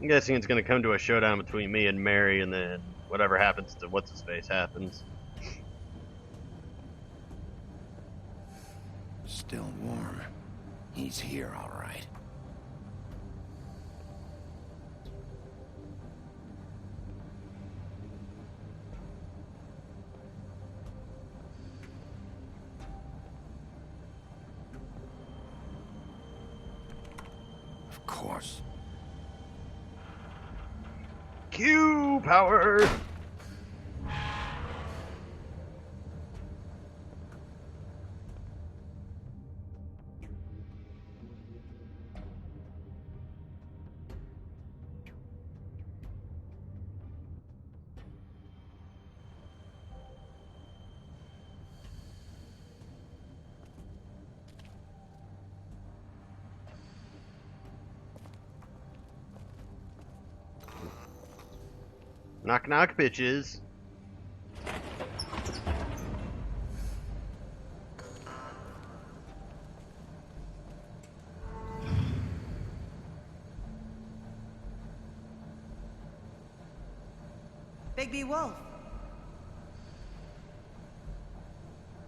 I'm guessing it's going to come to a showdown between me and Mary, and then whatever happens to what's-his-face happens. Still warm. He's here, all right. Of course. Q power! Knock knock, bitches. Bigby Wolf.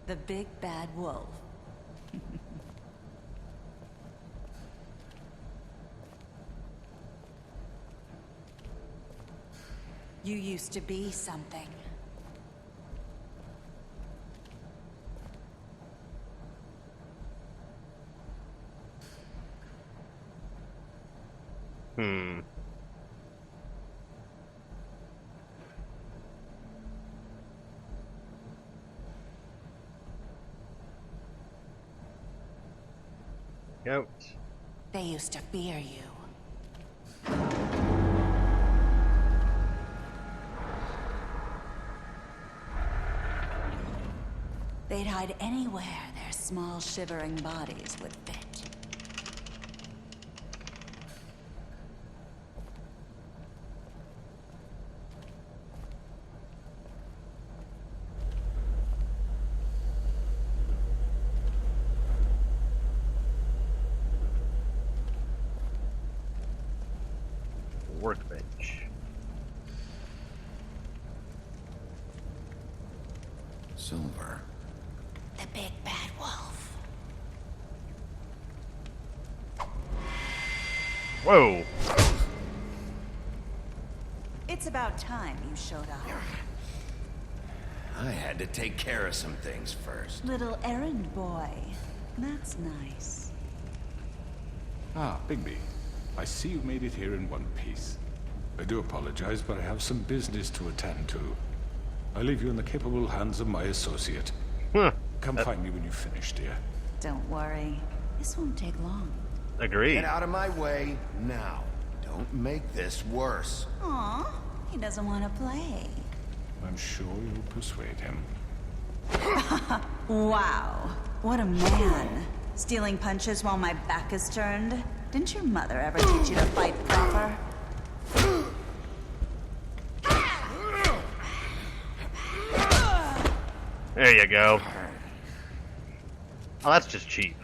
The big bad wolf. You used to be something. Goat. They used to fear you. They'd hide anywhere their small, shivering bodies would fit. Workbench. Silver. The big bad wolf. Whoa! It's about time you showed up. I had to take care of some things first. Little errand boy. That's nice. Ah, Bigby. I see you made it here in one piece. I do apologize, but I have some business to attend to. I leave you in the capable hands of my associate. Huh. Come find me when you finish, dear. Don't worry. This won't take long. Agreed. Get out of my way now. Don't make this worse. Aw, he doesn't want to play. I'm sure you'll persuade him. Wow, what a man. Stealing punches while my back is turned? Didn't your mother ever teach you to fight proper? There you go. Oh, that's just cheap.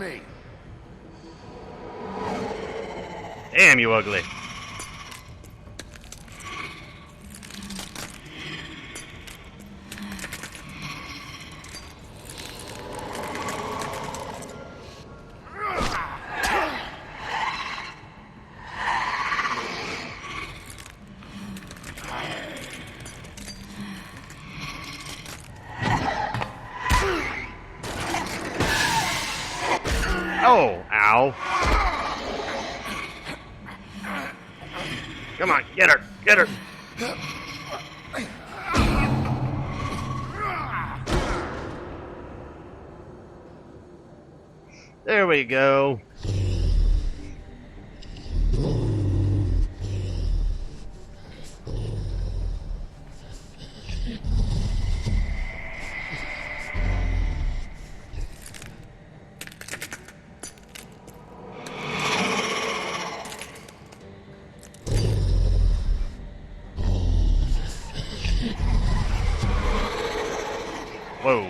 me! Damn, you ugly. Oh, ow. Come on, get her, get her. There we go. Whoa.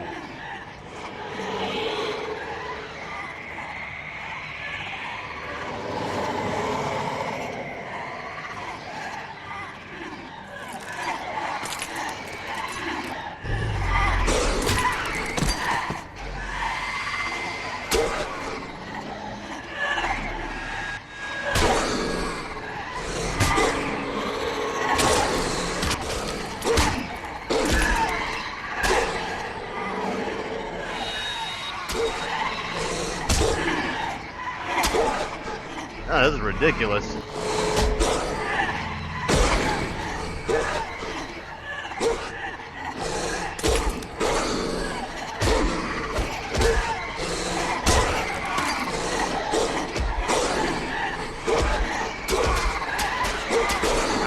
Oh, this is ridiculous.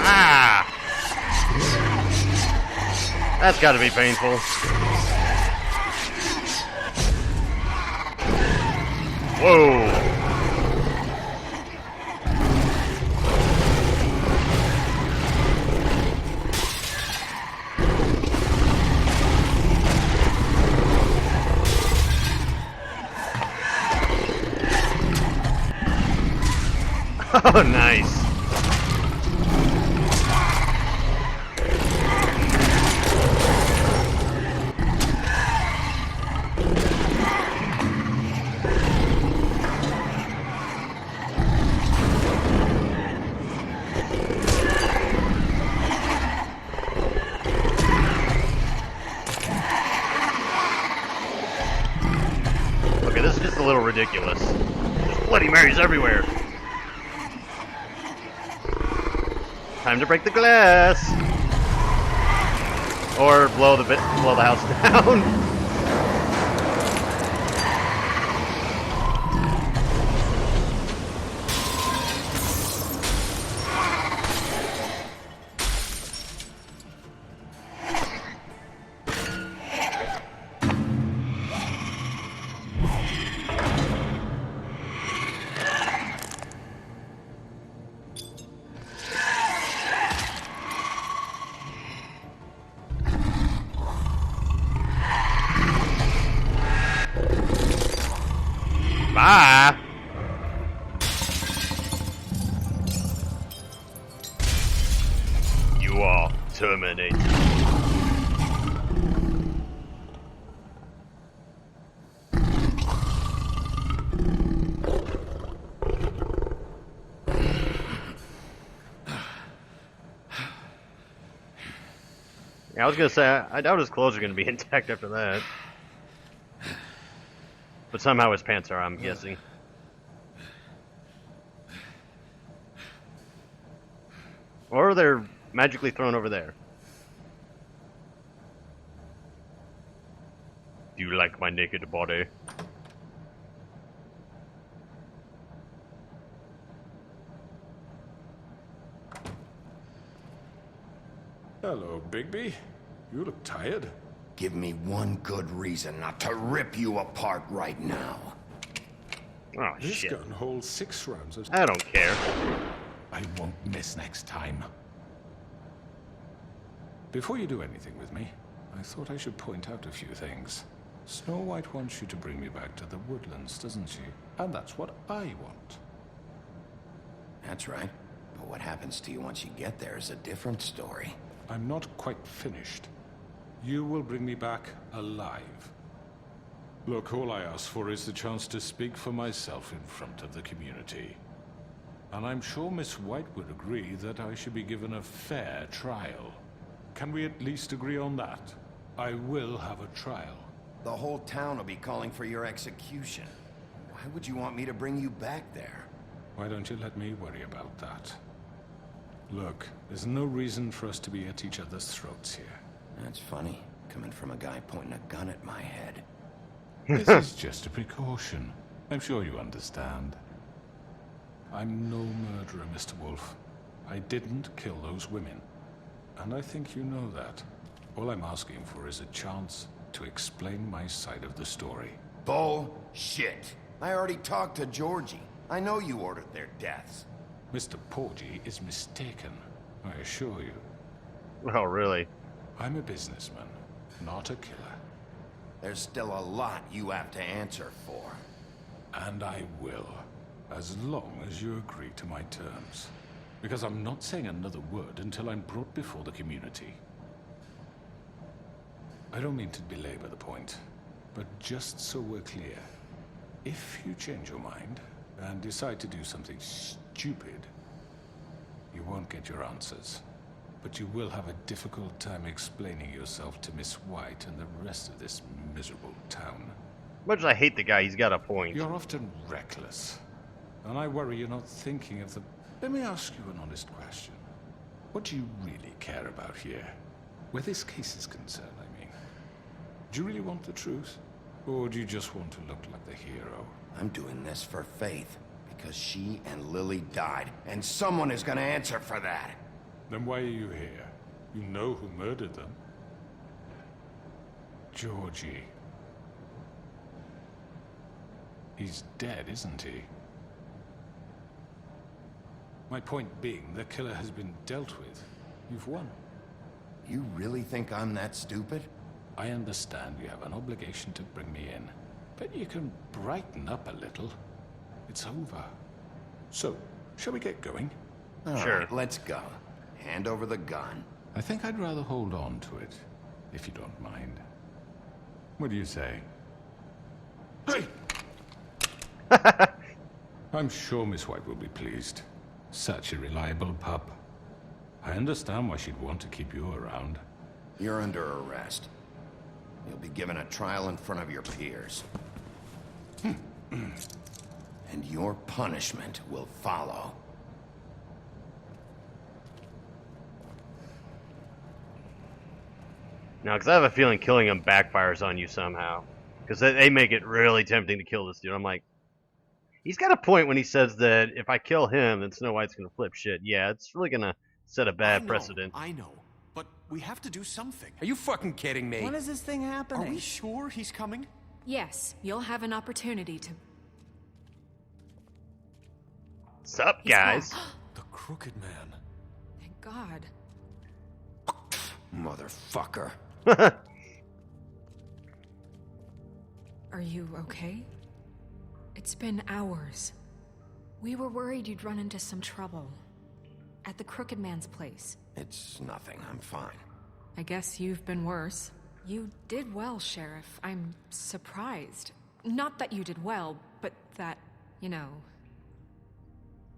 Ah! That's gotta be painful. Whoa! Oh, nice. Okay, this is just a little ridiculous. There's Bloody Marys everywhere. Time to break the glass, or blow the house down. Bye. You are terminated. Yeah, I was gonna say, I doubt his clothes are gonna be intact after that. But somehow his pants are, I'm guessing. Or they're magically thrown over there. Do you like my naked body? Hello, Bigby. You look tired. Give me one good reason not to rip you apart right now. Oh, This shit. gun holds 6 rounds of... I don't care. I won't miss next time. Before you do anything with me, I thought I should point out a few things. Snow White wants you to bring me back to the woodlands, doesn't she? And that's what I want. That's right. But what happens to you once you get there is a different story. I'm not quite finished. You will bring me back alive. Look, all I ask for is the chance to speak for myself in front of the community. And I'm sure Miss White would agree that I should be given a fair trial. Can we at least agree on that? I will have a trial. The whole town will be calling for your execution. Why would you want me to bring you back there? Why don't you let me worry about that? Look, there's no reason for us to be at each other's throats here. That's funny, coming from a guy pointing a gun at my head. This is just a precaution. I'm sure you understand. I'm no murderer, Mr. Wolf. I didn't kill those women. And I think you know that. All I'm asking for is a chance to explain my side of the story. Bullshit. I already talked to Georgie. I know you ordered their deaths. Mr. Porgy is mistaken, I assure you. Oh, really? I'm a businessman, not a killer. There's still a lot you have to answer for. And I will, as long as you agree to my terms. Because I'm not saying another word until I'm brought before the community. I don't mean to belabor the point, but just so we're clear, if you change your mind and decide to do something stupid, you won't get your answers. But you will have a difficult time explaining yourself to Miss White and the rest of this miserable town. Much as I hate the guy, he's got a point. You're often reckless, and I worry you're not thinking of the... Let me ask you an honest question. What do you really care about here? Where this case is concerned, I mean. Do you really want the truth? Or do you just want to look like the hero? I'm doing this for Faith, because she and Lily died, and someone is gonna answer for that. Then why are you here? You know who murdered them. Georgie. He's dead, isn't he? My point being, the killer has been dealt with. You've won. You really think I'm that stupid? I understand you have an obligation to bring me in, but you can brighten up a little. It's over. So, shall we get going? All Sure. right, let's go. Hand over the gun. I think I'd rather hold on to it, if you don't mind. What do you say? Hey! I'm sure Miss White will be pleased. Such a reliable pup. I understand why she'd want to keep you around. You're under arrest. You'll be given a trial in front of your peers. And your punishment will follow. Now, because I have a feeling killing him backfires on you somehow. Because they make it really tempting to kill this dude. I'm like, he's got a point when he says that if I kill him, then Snow White's going to flip shit. Yeah, it's really going to set a bad precedent. I know, but we have to do something. Are you fucking kidding me? When is this thing happening? Are we sure he's coming? Yes, you'll have an opportunity to... Sup, He's guys? back. The Crooked Man. Thank God. Motherfucker. Are you okay? It's been hours. We were worried you'd run into some trouble. At the Crooked Man's place. It's nothing. I'm fine. I guess you've been worse. You did well, Sheriff. I'm surprised. Not that you did well, but that, you know...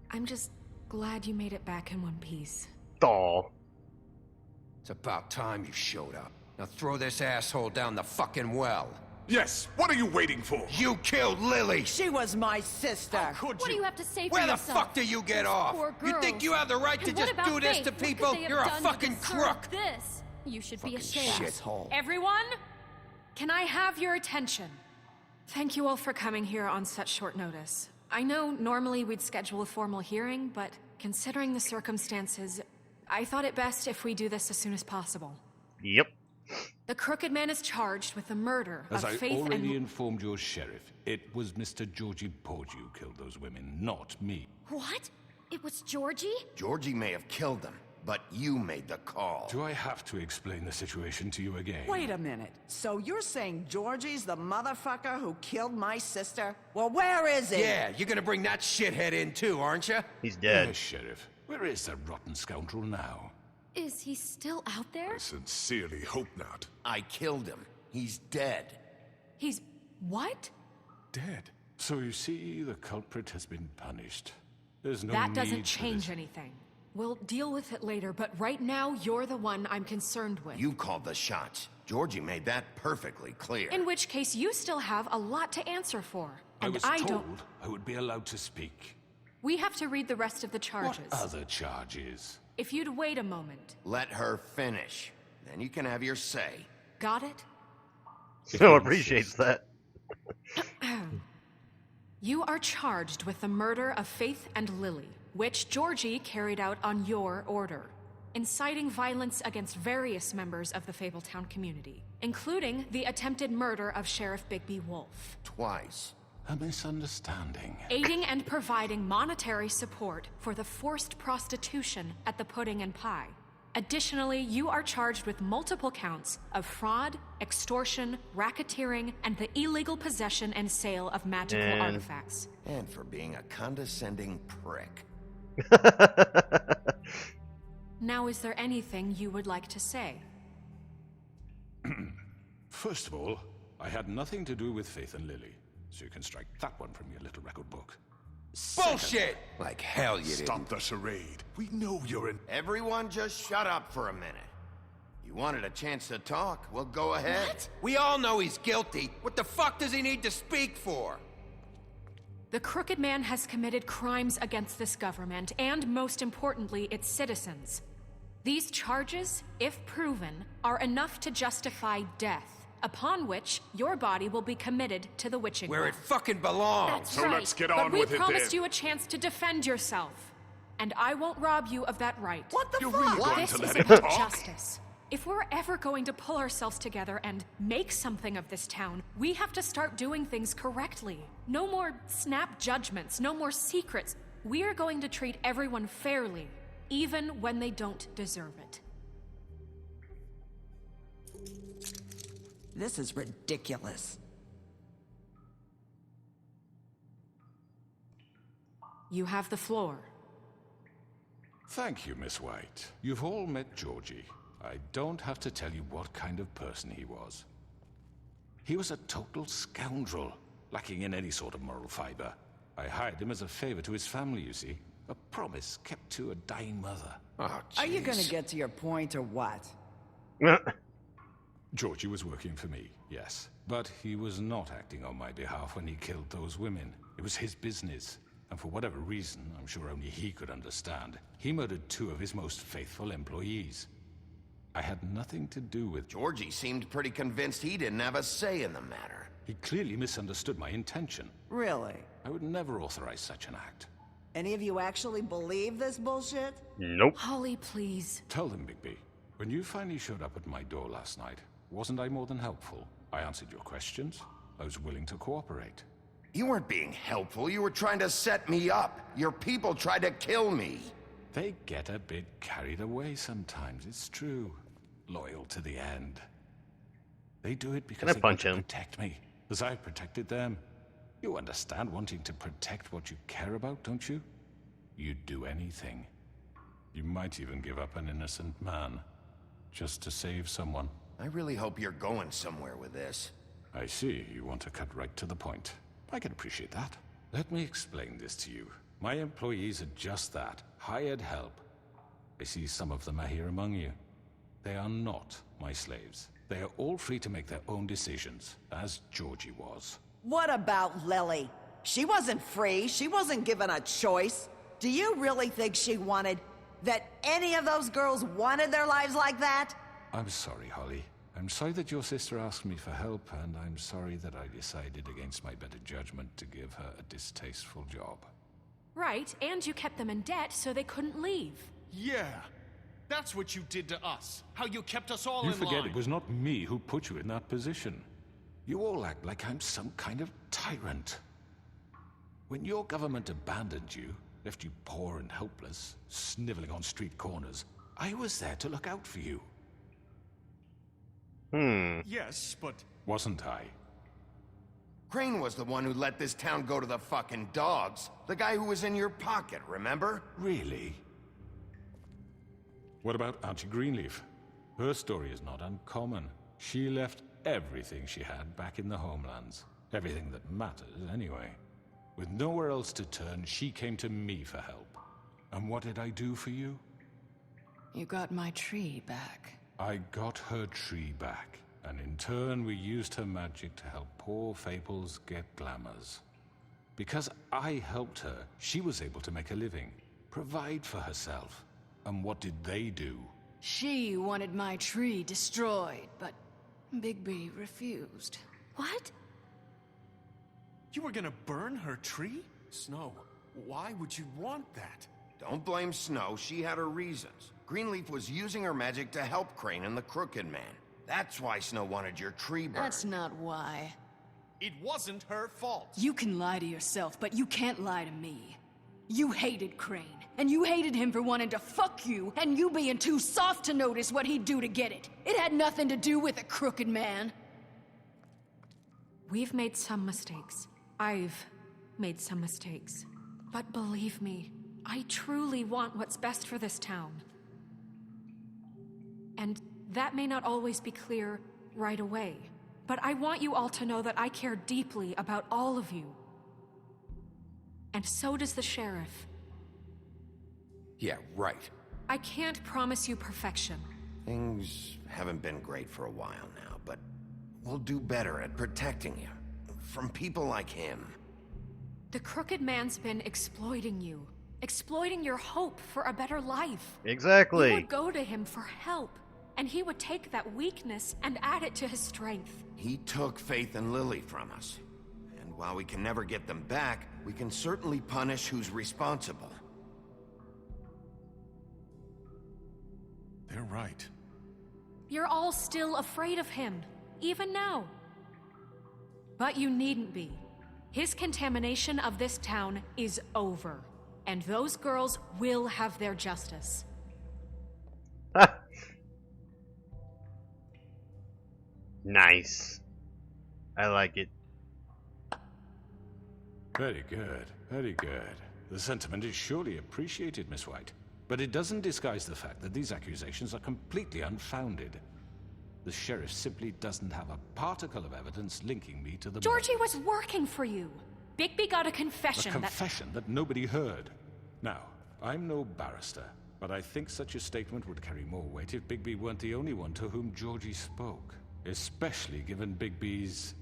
I'm just glad you made it back in one piece. Aw. It's about time you showed up. Now throw this asshole down the fucking well. Yes, what are you waiting for? You killed Lily! She was my sister. Could What do you have to say for Where the yourself? fuck do you get off? Poor You think girls. you have the right to And what just about do this Faith? to What could people? they have You're a done to fucking deserve crook! This. You should be Fucking ashamed. shithole. Everyone? Can I have your attention? Thank you all for coming here on such short notice. I know normally we'd schedule a formal hearing, but considering the circumstances, I thought it best if we do this as soon as possible. Yep. The Crooked Man is charged with the murder As of I Faith already and... informed your sheriff, it was Mr. Georgie Porgy who killed those women, not me. What? It was Georgie? Georgie may have killed them, but you made the call. Do I have to explain the situation to you again? Wait a minute. So you're saying Georgie's the motherfucker who killed my sister? Well, where is he? Yeah, you're gonna bring that shithead in too, aren't you? He's dead. Yes, Sheriff. Where is that rotten scoundrel now? Is he still out there? I sincerely hope not. I killed him. He's dead. He's... what? Dead. So you see, the culprit has been punished. There's no That need doesn't for change this. anything. We'll deal with it later, but right now, you're the one I'm concerned with. You called the shots. Georgie made that perfectly clear. In which case, you still have a lot to answer for. I And was I told don't... I would be allowed to speak. We have to read the rest of the charges. What other charges? If you'd wait a moment. Let her finish. Then you can have your say. Got it? Snow appreciates that. You are charged with the murder of Faith and Lily, which Georgie carried out on your order, inciting violence against various members of the Fabletown community, including the attempted murder of Sheriff Bigby Wolf. Twice. A misunderstanding. Aiding and providing monetary support for the forced prostitution at the Pudding and Pie. Additionally, you are charged with multiple counts of fraud, extortion, racketeering, and the illegal possession and sale of magical artifacts. And for being a condescending prick. Now, is there anything you would like to say? First of all, I had nothing to do with Faith and Lily, so you can strike that one from your little record book. Bullshit! Like hell you Stop didn't. the charade. We know you're in... Everyone just shut up for a minute. You wanted a chance to talk? Well, go ahead. What? We all know he's guilty. What the fuck does he need to speak for? The Crooked Man has committed crimes against this government, and most importantly, its citizens. These charges, if proven, are enough to justify death, upon which your body will be committed to the witching Where well. it fucking belongs. That's So right. let's get but on we with it promised then. you a chance to defend yourself, and I won't rob you of that right. What the You're fuck? really going This to is let him about talk? justice. If we're ever going to pull ourselves together and make something of this town, we have to start doing things correctly. No more snap judgments, no more secrets. We are going to treat everyone fairly, even when they don't deserve it. This is ridiculous. You have the floor. Thank you, Miss White. You've all met Georgie. I don't have to tell you what kind of person he was. He was a total scoundrel, lacking in any sort of moral fiber. I hired him as a favor to his family, you see. A promise kept to a dying mother. Oh, Are you gonna jeez. get to your point or what? Georgie was working for me, yes. But he was not acting on my behalf when he killed those women. It was his business. And for whatever reason, I'm sure only he could understand, he murdered 2 of his most faithful employees. I had nothing to do with... Georgie seemed pretty convinced he didn't have a say in the matter. He clearly misunderstood my intention. Really? I would never authorize such an act. Any of you actually believe this bullshit? Nope. Holly, please. Tell them, Bigby. When you finally showed up at my door last night, wasn't I more than helpful? I answered your questions. I was willing to cooperate. You weren't being helpful. You were trying to set me up. Your people tried to kill me. They get a bit carried away sometimes, it's true. Loyal to the end. They do it because I they punch want to him? protect me, as I've protected them. You understand wanting to protect what you care about, don't you? You'd do anything. You might even give up an innocent man, just to save someone. I really hope you're going somewhere with this. I see, you want to cut right to the point. I can appreciate that. Let me explain this to you. My employees are just that, hired help. I see some of them are here among you. They are not my slaves. They are all free to make their own decisions, as Georgie was. What about Lily? She wasn't free. She wasn't given a choice. Do you really think she wanted... that any of those girls wanted their lives like that? I'm sorry, Holly. I'm sorry that your sister asked me for help, and I'm sorry that I decided against my better judgment to give her a distasteful job. Right, and you kept them in debt so they couldn't leave. Yeah. That's what you did to us. How you kept us all You in forget line. it was not me who put you in that position. You all act like I'm some kind of tyrant. When your government abandoned you, left you poor and helpless, sniveling on street corners, I was there to look out for you. Yes, but Wasn't I? Crane was the one who let this town go to the fucking dogs. The guy who was in your pocket, remember? Really? What about Auntie Greenleaf? Her story is not uncommon. She left everything she had back in the homelands. Everything that matters, anyway. With nowhere else to turn, she came to me for help. And what did I do for you? You got my tree back. I got her tree back, and in turn we used her magic to help poor Fables get glamours. Because I helped her, she was able to make a living, provide for herself. And what did they do? She wanted my tree destroyed, but Bigby refused. What? you were gonna burn her tree? Snow, why would you want that? Don't blame Snow, she had her reasons. Greenleaf was using her magic to help Crane and the Crooked Man. That's why Snow wanted your tree burned. That's not why. It wasn't her fault. You can lie to yourself, but you can't lie to me. You hated Crane, and you hated him for wanting to fuck you, and you being too soft to notice what he'd do to get it. It had nothing to do with a Crooked Man. We've made some mistakes. I've made some mistakes. But believe me, I truly want what's best for this town. And that may not always be clear right away. But I want you all to know that I care deeply about all of you. And so does the sheriff. Yeah, right. I can't promise you perfection. Things haven't been great for a while now, but we'll do better at protecting you. From people like him. The Crooked Man's been exploiting you. Exploiting your hope for a better life. Exactly. You would go to him for help. And he would take that weakness and add it to his strength. He took Faith and Lily from us. And while we can never get them back, we can certainly punish who's responsible. They're right. You're all still afraid of him, even now. But you needn't be. His contamination of this town is over. And those girls will have their justice. Nice. I like it. Very good, very good. The sentiment is surely appreciated, Miss White. But it doesn't disguise the fact that these accusations are completely unfounded. The sheriff simply doesn't have a particle of evidence linking me to the Georgie murders. was working for you. Bigby got a confession. A confession that nobody heard. Now, I'm no barrister, but I think such a statement would carry more weight if Bigby weren't the only one to whom Georgie spoke. Especially given Bigby's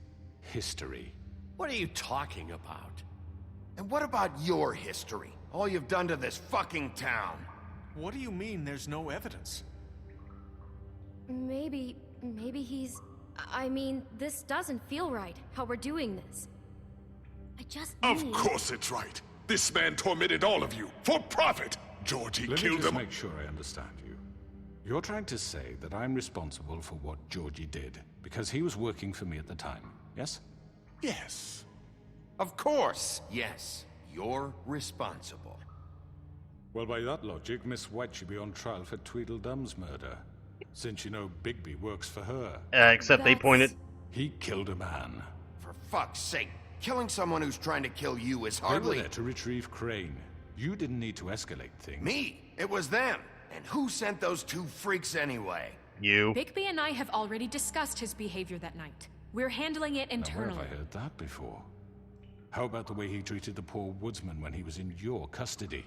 history. What are you talking about? And what about your history? All you've done to this fucking town. What do you mean there's no evidence? Maybe he's... I mean, this doesn't feel right, how we're doing this. I just Of need... course it's right. This man tormented all of you, for profit. Georgie Let me killed just them. make sure I understand you. You're trying to say that I'm responsible for what Georgie did, because he was working for me at the time, yes? Yes. Of course, yes. You're responsible. Well, by that logic, Miss White should be on trial for Tweedledum's murder. Since you know Bigby works for her. Except they pointed... He killed a man. For fuck's sake, killing someone who's trying to kill you is They hardly... were there to retrieve Crane. You didn't need to escalate things. Me! It was them! And who sent those two freaks anyway? You. Bigby and I have already discussed his behavior that night. We're handling it Now, where internally. have I heard that before? How about the way he treated the poor woodsman when he was in your custody?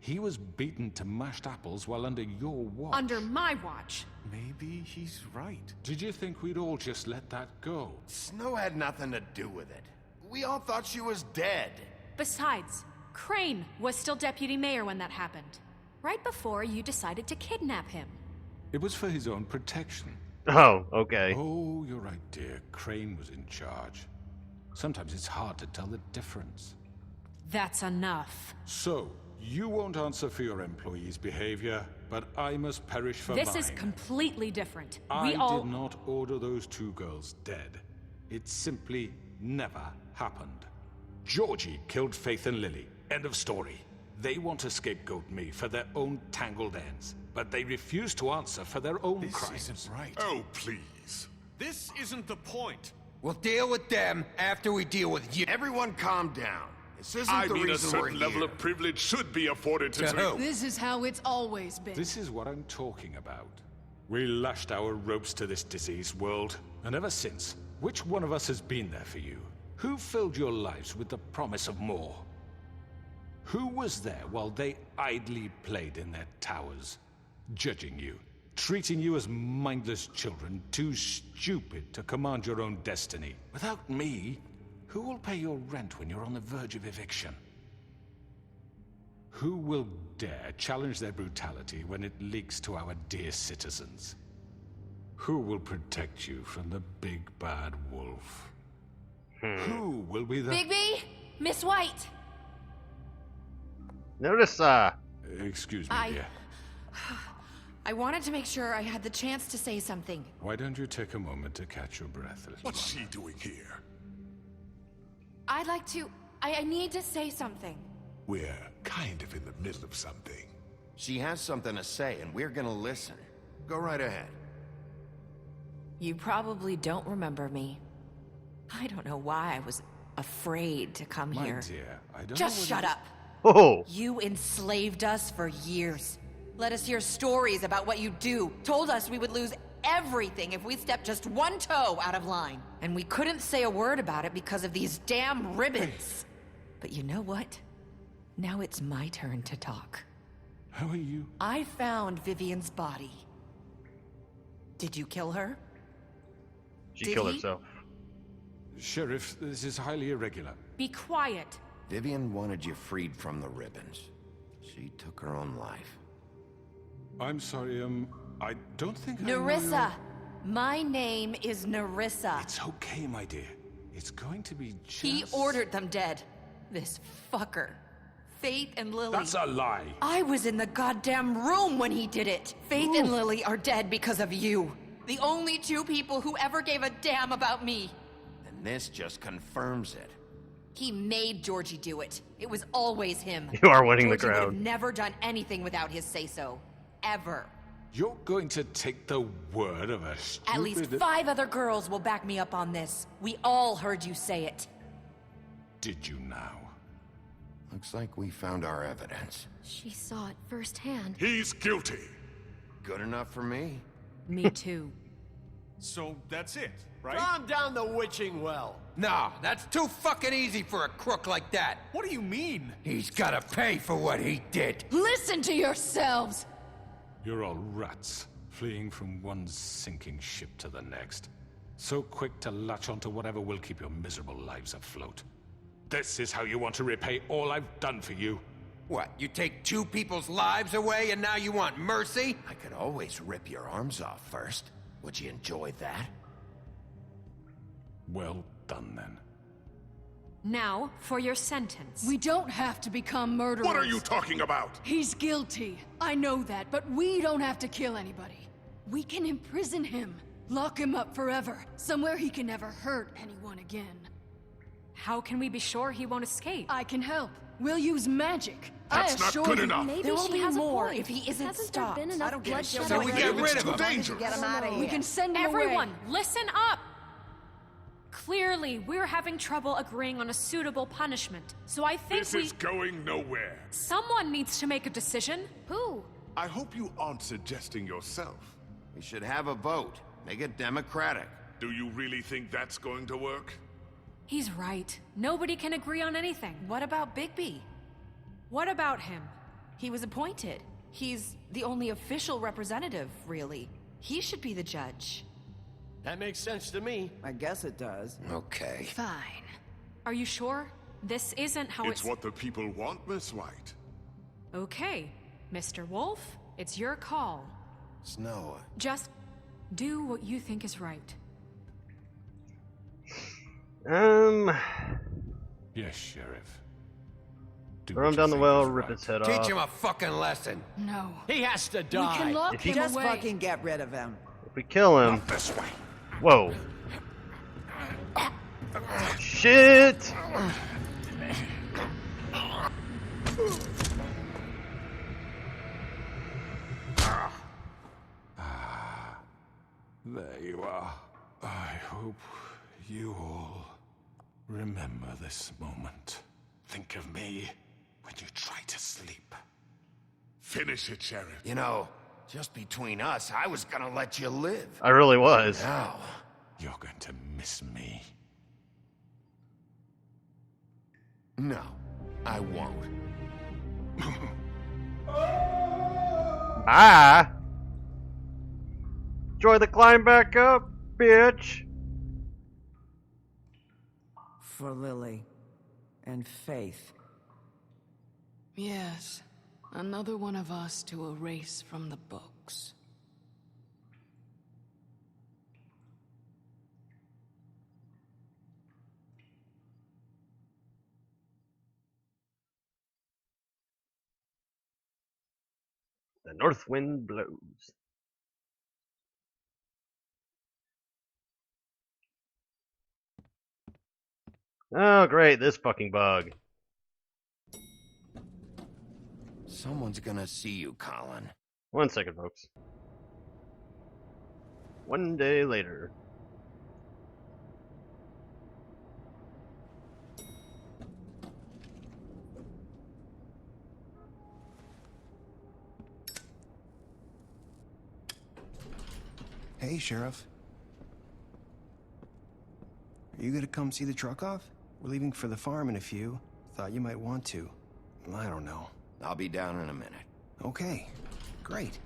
He was beaten to mashed apples while under your watch. Under my watch. Maybe he's right. Did you think we'd all just let that go? Snow had nothing to do with it. We all thought she was dead. Besides, Crane was still deputy mayor when that happened. Right before you decided to kidnap him. It was for his own protection. Oh, okay. Oh, you're right, dear. Crane was in charge. Sometimes it's hard to tell the difference. That's enough. So, you won't answer for your employees' behavior, but I must perish for mine. This is completely different. I did not order those two girls dead. It simply never happened. Georgie killed Faith and Lily. End of story. They want to scapegoat me for their own tangled ends, but they refuse to answer for their own crimes. This isn't right. Oh, please. This isn't the point. We'll deal with them after we deal with you. Everyone calm down. This isn't I the mean, a reason we're certain level here. of privilege should be afforded to... To who? This is how it's always been. This is what I'm talking about. We lashed our ropes to this diseased world, and ever since, which one of us has been there for you? Who filled your lives with the promise of more? Who was there while they idly played in their towers, judging you, treating you as mindless children, too stupid to command your own destiny? Without me, who will pay your rent when you're on the verge of eviction? Who will dare challenge their brutality when it leaks to our dear citizens? Who will protect you from the big bad wolf? Who will be the... Bigby! Miss White! Notice, Excuse me, dear. I wanted to make sure I had the chance to say something. Why don't you take a moment to catch your breath, little What's one? she doing here? I'd like to... I need to say something. We're kind of in the middle of something. She has something to say, and we're gonna listen. Go right ahead. You probably don't remember me. I don't know why I was afraid to come My here. dear, I don't Just know shut up. oh, You enslaved us for years. Let us hear stories about what you do. Told us we would lose everything if we stepped just one toe out of line. And we couldn't say a word about it because of these damn ribbons. But you know what? Now it's my turn to talk. How are you? I found Vivian's body. Did you kill her? she Did killed he? herself. Sheriff, this is highly irregular. Be quiet. Vivian wanted you freed from the ribbons. She took her own life. I'm sorry, I don't think I know Nerissa! My name is Nerissa. It's okay, my dear. It's going to be just... He ordered them dead. This fucker. Faith and Lily. That's a lie. I was in the goddamn room when he did it. Faith and Lily are dead because of you. The only two people who ever gave a damn about me. And this just confirms it. He made Georgie do it. It was always him. You are winning the Georgie would have crowd. never done anything without his say-so. Ever. You're going to take the word of a stupid... At least 5 other girls will back me up on this. We all heard you say it. Did you now? Looks like we found our evidence. She saw it firsthand. He's guilty. Good enough for me. Me too. So that's it, right? Calm down the witching well. No, that's too fucking easy for a crook like that. What do you mean? He's gotta pay for what he did. Listen to yourselves! You're all rats, fleeing from one sinking ship to the next. So quick to latch onto whatever will keep your miserable lives afloat. This is how you want to repay all I've done for you? What, you take 2 people's lives away and now you want mercy? I could always rip your arms off first. Would you enjoy that? Well done, then. Now, for your sentence. We don't have to become murderers. What are you talking about? He's guilty. I know that, but we don't have to kill anybody. We can imprison him. Lock him up forever. Somewhere he can never hurt anyone again. How can we be sure he won't escape? I can help. We'll use magic. That's I not assure good you. enough. Maybe There will she be has more a point. if he isn't Hasn't stopped. there been I enough don't give a bloodshed shit. So we already? get rid It's of too him. dangerous. Get him out of here. We can send him Everyone, away. listen up! Clearly, we're having trouble agreeing on a suitable punishment. So I think This is going nowhere. someone needs to make a decision. Who? I hope you aren't suggesting yourself. We should have a vote. Make it democratic. Do you really think that's going to work? He's right. Nobody can agree on anything. What about Bigby? What about him? He was appointed. He's the only official representative, really. He should be the judge. That makes sense to me. I guess it does. Okay. Fine. Are you sure? This isn't how It's what the people want, Miss White. Okay, Mr. Wolf, it's your call. Snow. Just do what you think is right. Yes, Sheriff. Do Throw what him you down the think well, is rip right. his head Teach off. him a fucking lesson. No. He has to We die. can lock If he- him Just away. fucking get rid of him. If we kill him, Not this way. whoa. Shit! hope you all remember this moment. Think of me when you try to sleep. Finish it, Sheriff. You know, just between us, I was gonna let you live. I really was. Now, You're going to miss me. no, I won't. Bye. Enjoy the climb back up, bitch. For Lily and Faith. Yes, another one of us to erase from the books. The north wind blows. Oh, great, this fucking bug. Someone's gonna see you, Colin. 1 second, folks. 1 day later. Hey, Sheriff. Are you gonna come see the truck off? We're leaving for the farm in a few. Thought you might want to. I don't know. I'll be down in a minute. Okay, great.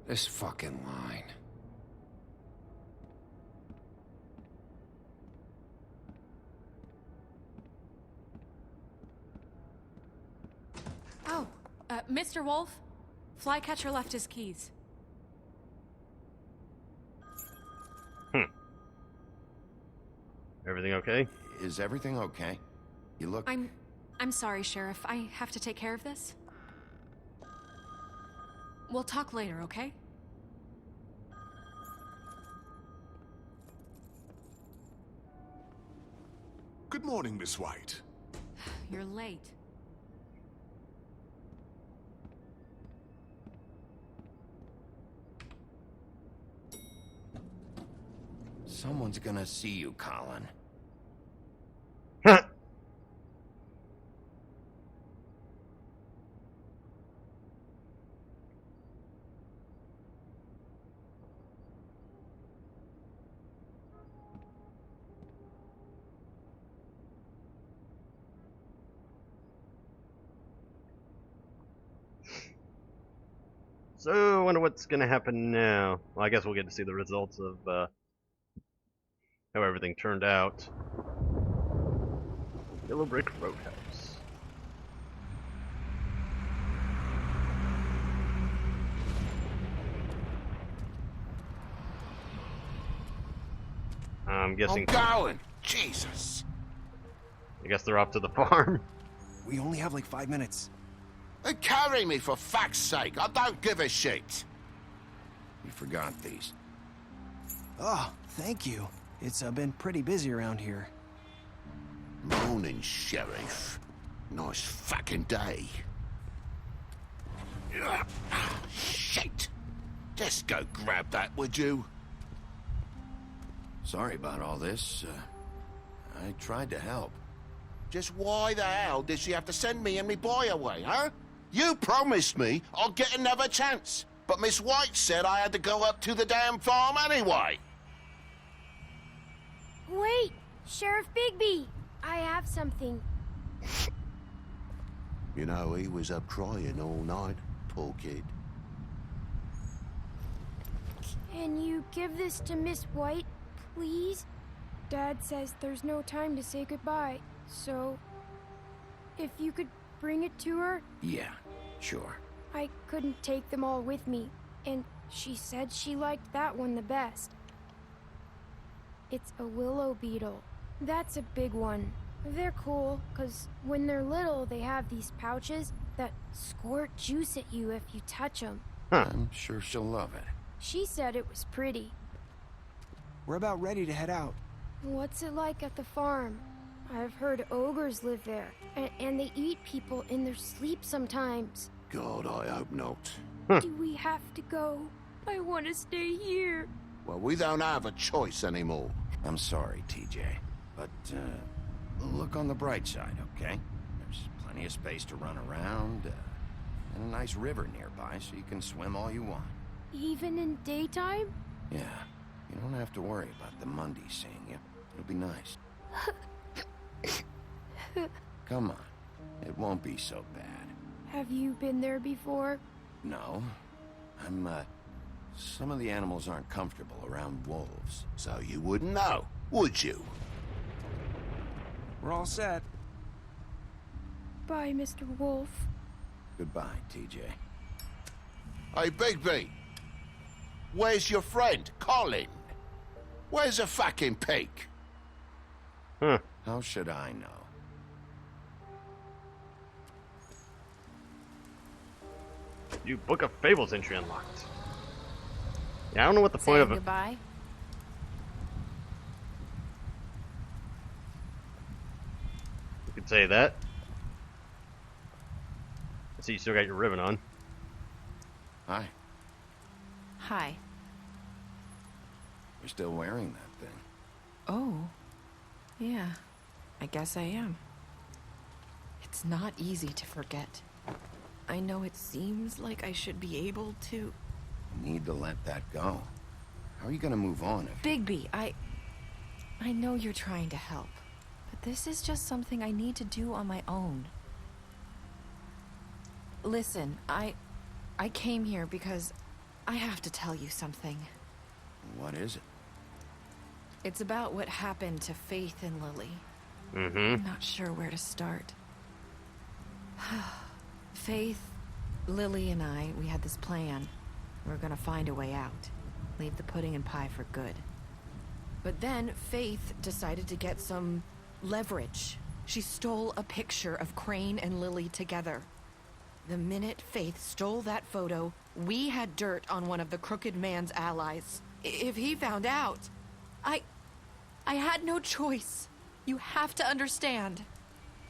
This fucking line. Oh, Mr. Wolf? Flycatcher left his keys. Everything okay? Is everything okay? You look... I'm sorry, Sheriff. I have to take care of this. We'll talk later, okay? Good morning, Miss White. You're late. Someone's gonna see you, Colin. So, I wonder what's gonna happen now. Well, I guess we'll get to see the results of how everything turned out. Yellow Brick Roadhouse. I'm guessing. I'm going! Jesus! I guess they're off to the farm. We only have like 5 minutes. Hey, carry me, for fuck's sake! I don't give a shit! You forgot these. Oh, thank you. It's been pretty busy around here. Morning, Sheriff. Nice fucking day. Shit! Just go grab that, would you? Sorry about all this. I tried to help. Just why the hell did she have to send me and me boy away, huh? You promised me I'll get another chance, but Miss White said I had to go up to the damn farm anyway. Wait, Sheriff Bigby, I have something. You know, he was up crying all night, poor kid. Can you give this to Miss White, please? Dad says there's no time to say goodbye, so if you could bring it to her? Yeah, sure. I couldn't take them all with me, and she said she liked that one the best. It's a willow beetle. That's a big one. They're cool, 'cause when they're little, they have these pouches that squirt juice at you if you touch them. I'm sure she'll love it. She said it was pretty. We're about ready to head out. What's it like at the farm? I've heard ogres live there, and they eat people in their sleep sometimes. God, I hope not. Do we have to go? I want to stay here. Well, we don't have a choice anymore. I'm sorry, TJ, but look on the bright side, okay? There's plenty of space to run around, and a nice river nearby, so you can swim all you want. Even in daytime? Yeah, you don't have to worry about the Mundies seeing you. It'll be nice. Come on, it won't be so bad. Have you been there before? No, some of the animals aren't comfortable around wolves. So you wouldn't know, would you? We're all set. Bye, Mr. Wolf. Goodbye, TJ. Hey, Bigby. Where's your friend, Colin? Where's the fucking pig? Huh. How should I know? New Book of Fables entry unlocked. Yeah, I don't know what the point of it. Goodbye. You could say that. I see you still got your ribbon on. Hi. Hi. You're still wearing that thing. Oh. Yeah. I guess I am. It's not easy to forget. I know it seems like I should be able to... You need to let that go. How are you gonna move on if... Bigby, I know you're trying to help, but this is just something I need to do on my own. Listen, I came here because I have to tell you something. What is it? It's about what happened to Faith and Lily. Mm-hmm. I'm not sure where to start. Faith, Lily, and I, we had this plan. We're gonna find a way out. Leave the pudding and pie for good. But then Faith decided to get some leverage. She stole a picture of Crane and Lily together. The minute Faith stole that photo, we had dirt on one of the Crooked Man's allies. If he found out, I had no choice. You have to understand.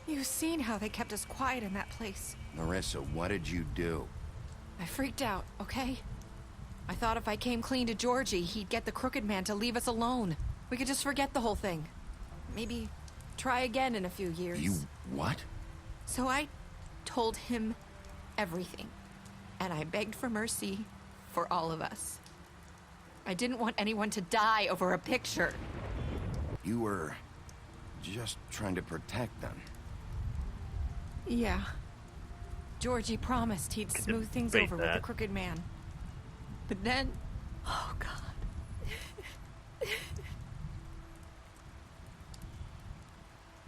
You've seen how they kept us quiet in that place. Marissa, what did you do? I freaked out, okay? I thought if I came clean to Georgie, he'd get the Crooked Man to leave us alone. We could just forget the whole thing. Maybe try again in a few years. You what? So I told him everything. And I begged for mercy for all of us. I didn't want anyone to die over a picture. You were just trying to protect them. Yeah. Georgie promised he'd smooth things over with the Crooked Man. But then... Oh, God.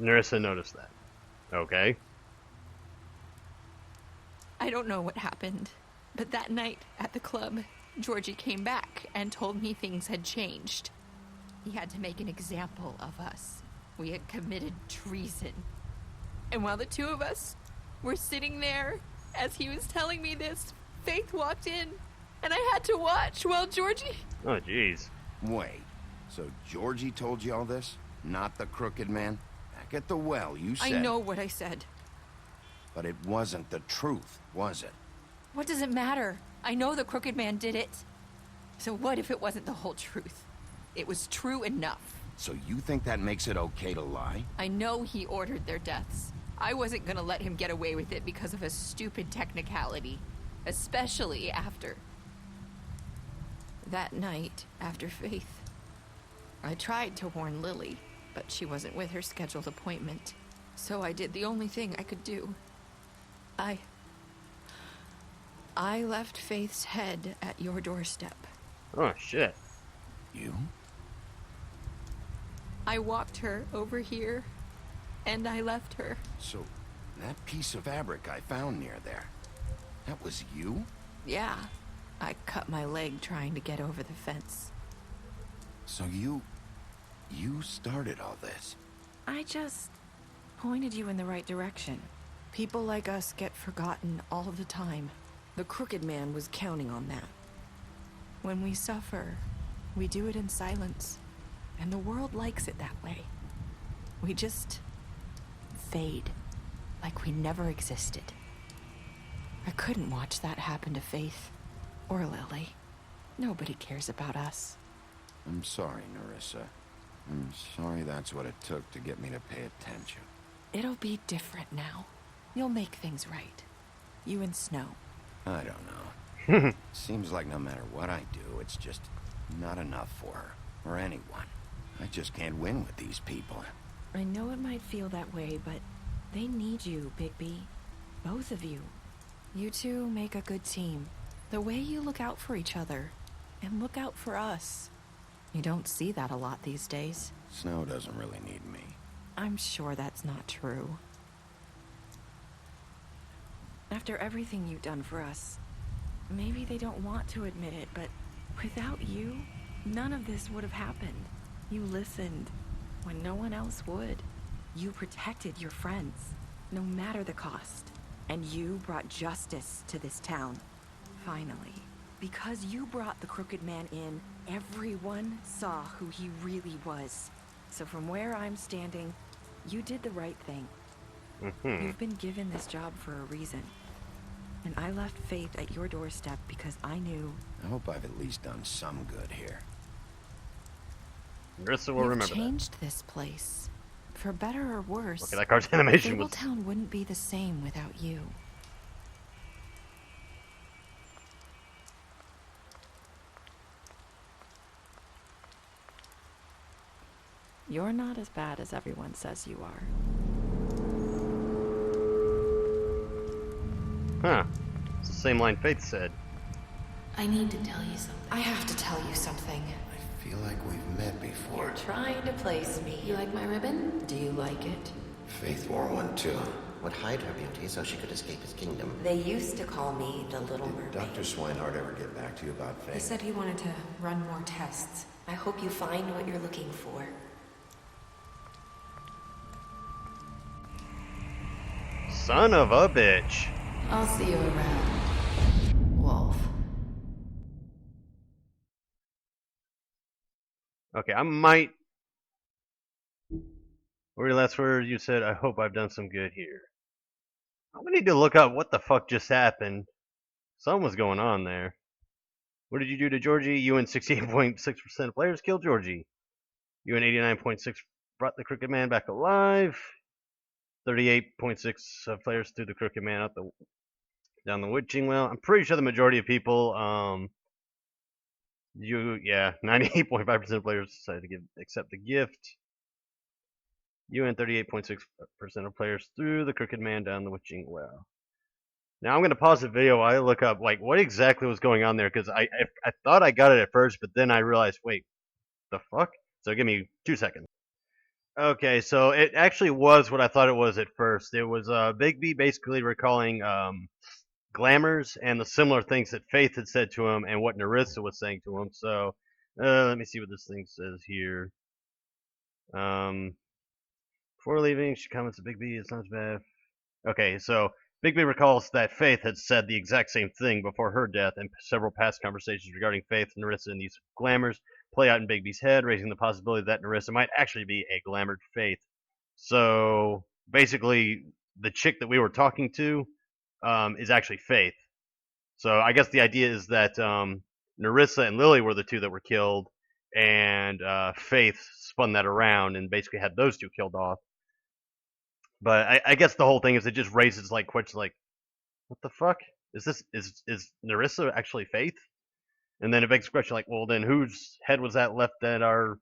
Narissa noticed that. Okay. I don't know what happened, but that night at the club, Georgie came back and told me things had changed. He had to make an example of us. We had committed treason. And while the two of us were sitting there, as he was telling me this, Faith walked in, and I had to watch while Georgie... Oh, jeez. Wait, so Georgie told you all this? Not the Crooked Man? Back at the well, you said... I know what I said. But it wasn't the truth, was it? What does it matter? I know the Crooked Man did it. So what if it wasn't the whole truth? It was true enough. So you think that makes it okay to lie? I know he ordered their deaths. I wasn't gonna let him get away with it because of a stupid technicality. Especially after... That night, after Faith, I tried to warn Lily, but she wasn't with her scheduled appointment. So I did the only thing I could do. I left Faith's head at your doorstep. Oh, shit. You? I walked her over here, and I left her. So, that piece of fabric I found near there, that was you? Yeah. I cut my leg trying to get over the fence. So you started all this? I just pointed you in the right direction. People like us get forgotten all the time. The Crooked Man was counting on that. When we suffer, we do it in silence. And the world likes it that way. We just fade, like we never existed. I couldn't watch that happen to Faith, or Lily, Nobody cares about us. I'm sorry, Nerissa. I'm sorry that's what it took to get me to pay attention. It'll be different now. You'll make things right. You and Snow. I don't know. Seems like no matter what I do, it's just not enough for her, or anyone. I just can't win with these people. I know it might feel that way, but they need you, Bigby. Both of you. You two make a good team. The way you look out for each other, and look out for us. You don't see that a lot these days. Snow doesn't really need me. I'm sure that's not true. After everything you've done for us, maybe they don't want to admit it, but without you, none of this would have happened. You listened when no one else would. You protected your friends, no matter the cost. And you brought justice to this town. Finally. Because you brought the Crooked Man in, everyone saw who he really was. So from where I'm standing, you did the right thing. You've been given this job for a reason. And I left Faith at your doorstep because I knew... I hope I've at least done some good here. Nerissa will remember that. You've changed this place. For better or worse. Look at that cartoon animation. Town wouldn't be the same without you. You're not as bad as everyone says you are. Huh. It's the same line Faith said. I need to tell you something. I have to tell you something. I feel like we've met before. You're trying to place me. You like my ribbon? Do you like it? Faith wore one too. Would hide her beauty so she could escape his kingdom. They used to call me the Little Did Mermaid. Dr. Swinehart ever get back to you about Faith? He said he wanted to run more tests. I hope you find what you're looking for. Son of a bitch. I'll see you around, Wolf. Okay, I might... What were your last words? You said, I hope I've done some good here. I'm gonna need to look up what the fuck just happened. Something was going on there. What did you do to Georgie? You and 68.6% of players killed Georgie. You and 89.6% brought the Crooked Man back alive. 38.6% of players threw the Crooked Man out down the witching well. I'm pretty sure the majority of people, 98.5% of players decided to accept the gift. You and 38.6% of players threw the Crooked Man down the witching well. Now I'm going to pause the video while I look up like what exactly was going on there, because I thought I got it at first, but then I realized, wait, the fuck? So give me 2 seconds. Okay, so it actually was what I thought it was at first. It was Bigby basically recalling Glamours and the similar things that Faith had said to him and what Nerissa was saying to him. So let me see what this thing says here. Before leaving, she comments that Bigby is not as bad. Okay, so Bigby recalls that Faith had said the exact same thing before her death, and several past conversations regarding Faith, Nerissa, and these glamours play out in Bigby's head, raising the possibility that Nerissa might actually be a glamoured Faith. So basically, the chick that we were talking to is actually Faith. So I guess the idea is that Nerissa and Lily were the two that were killed, and Faith spun that around and basically had those two killed off. But I guess the whole thing is it just raises like questions like, what the fuck? Is Nerissa actually Faith? And then it begs the question like, well then whose head was that left at our,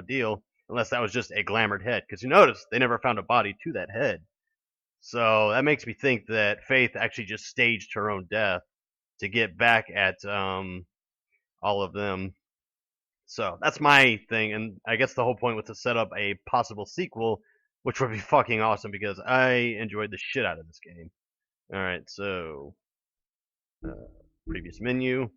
deal? Unless that was just a glamoured head. Because you notice they never found a body to that head. So that makes me think that Faith actually just staged her own death to get back at all of them. So that's my thing, and I guess the whole point was to set up a possible sequel, which would be fucking awesome because I enjoyed the shit out of this game. Alright, so previous menu.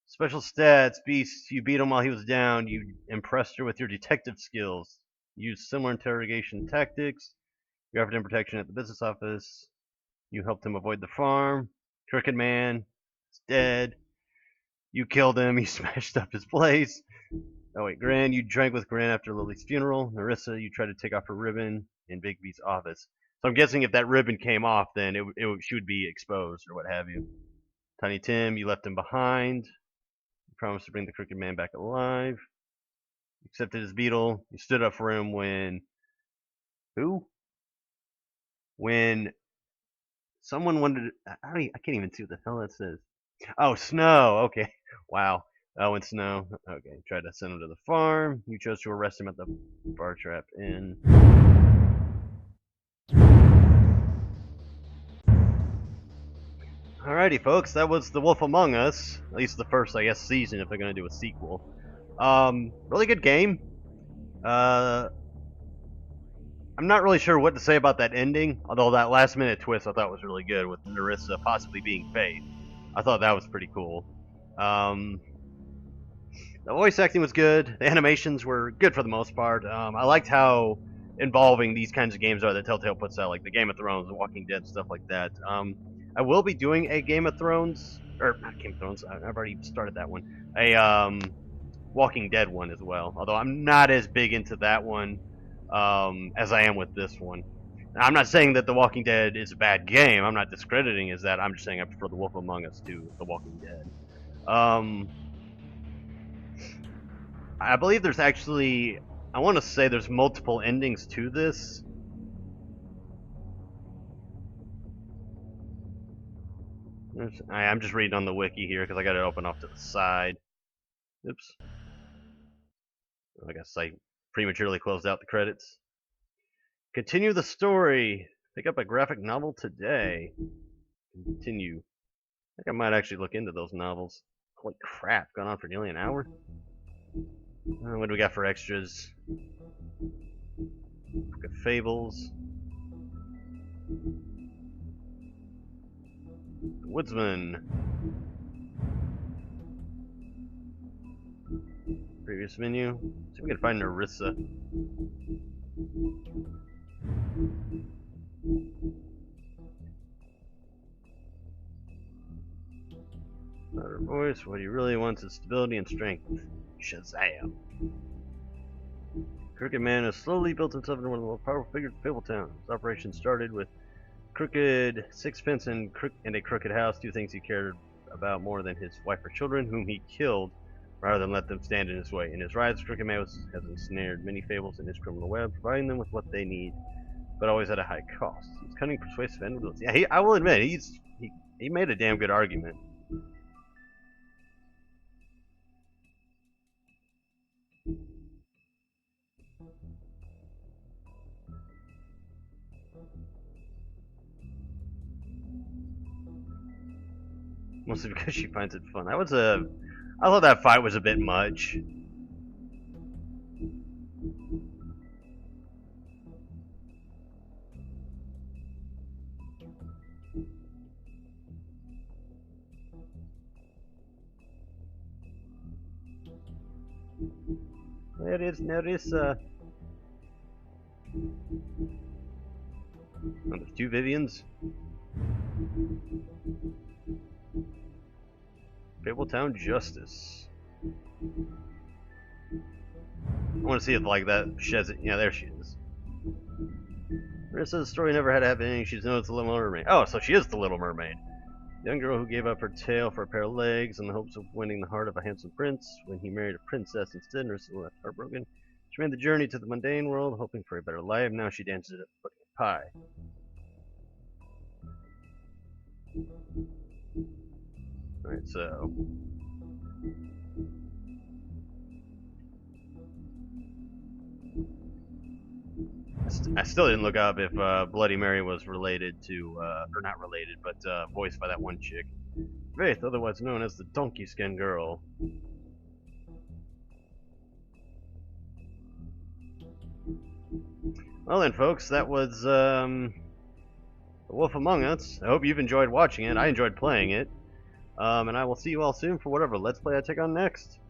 Special stats, Beast, you beat him while he was down, you impressed her with your detective skills, used similar interrogation tactics, you offered him protection at the business office, you helped him avoid the farm, Crooked Man is dead, you killed him, you smashed up his place. Oh wait, Gran, you drank with Gran after Lily's funeral. Nerissa, you tried to take off her ribbon in Bigby's office. So I'm guessing if that ribbon came off, then she would be exposed or what have you. Tiny Tim, you left him behind. promised to bring the Crooked Man back alive. Accepted his beetle. You stood up for him when... Who? When someone wanted... I can't even see what the hell that says. Oh, Snow. Okay. Wow. Oh, and Snow. Okay. Tried to send him to the farm. You chose to arrest him at the Bar Trap Inn. Alrighty, folks. That was The Wolf Among Us. At least the first, I guess, season if they're going to do a sequel. Really good game. I'm not really sure what to say about that ending, although that last minute twist I thought was really good with Narissa possibly being Faith. I thought that was pretty cool. The voice acting was good. The animations were good for the most part. I liked how involving these kinds of games are that TellTale puts out, like the Game of Thrones, the Walking Dead, stuff like that. I will be doing a Game of Thrones, or not Game of Thrones, I've already started that one. A Walking Dead one as well, although I'm not as big into that one as I am with this one. Now, I'm not saying that The Walking Dead is a bad game. I'm not discrediting as that. I'm just saying I prefer The Wolf Among Us to The Walking Dead. I believe there's actually... I want to say there's multiple endings to this. I'm just reading on the wiki here because I got it open off to the side. Oops. I guess I prematurely closed out the credits. Continue the story. Pick up a graphic novel today. Continue. I think I might actually look into those novels. Holy crap, gone on for nearly an hour? What do we got for extras? Book of Fables. Woodsman. Previous menu. See if we can find Narissa. Not her voice. What he really wants is stability and strength. Shazam. Crooked Man has slowly built himself into one of the most powerful figures in Fabletown. His operation started with crooked sixpence and a crooked house, two things he cared about more than his wife or children, whom he killed rather than let them stand in his way. In his rise, Crooked Man has ensnared many fables in his criminal web, providing them with what they need, but always at a high cost. He's cunning, persuasive, and ruthless. Yeah, I will admit, he made a damn good argument. Mostly because she finds it fun. I thought that fight was a bit much. There is Narissa. Oh, there's two Vivians. Fabletown Justice. I want to see if like that sheds it. Yeah, there she is. Marissa's story never had a happy ending. She's known as the Little Mermaid. Oh, so she is the Little Mermaid. The young girl who gave up her tail for a pair of legs in the hopes of winning the heart of a handsome prince. When he married a princess instead, Marissa left heartbroken. She made the journey to the mundane world, hoping for a better life. Now she dances at a pudding pie. Alright, so... I still didn't look up if Bloody Mary was related to, or not related, but voiced by that one chick. Faith, otherwise known as the Donkey Skin Girl. Well then, folks, that was The Wolf Among Us. I hope you've enjoyed watching it. I enjoyed playing it. And I will see you all soon for whatever Let's Play I take on next.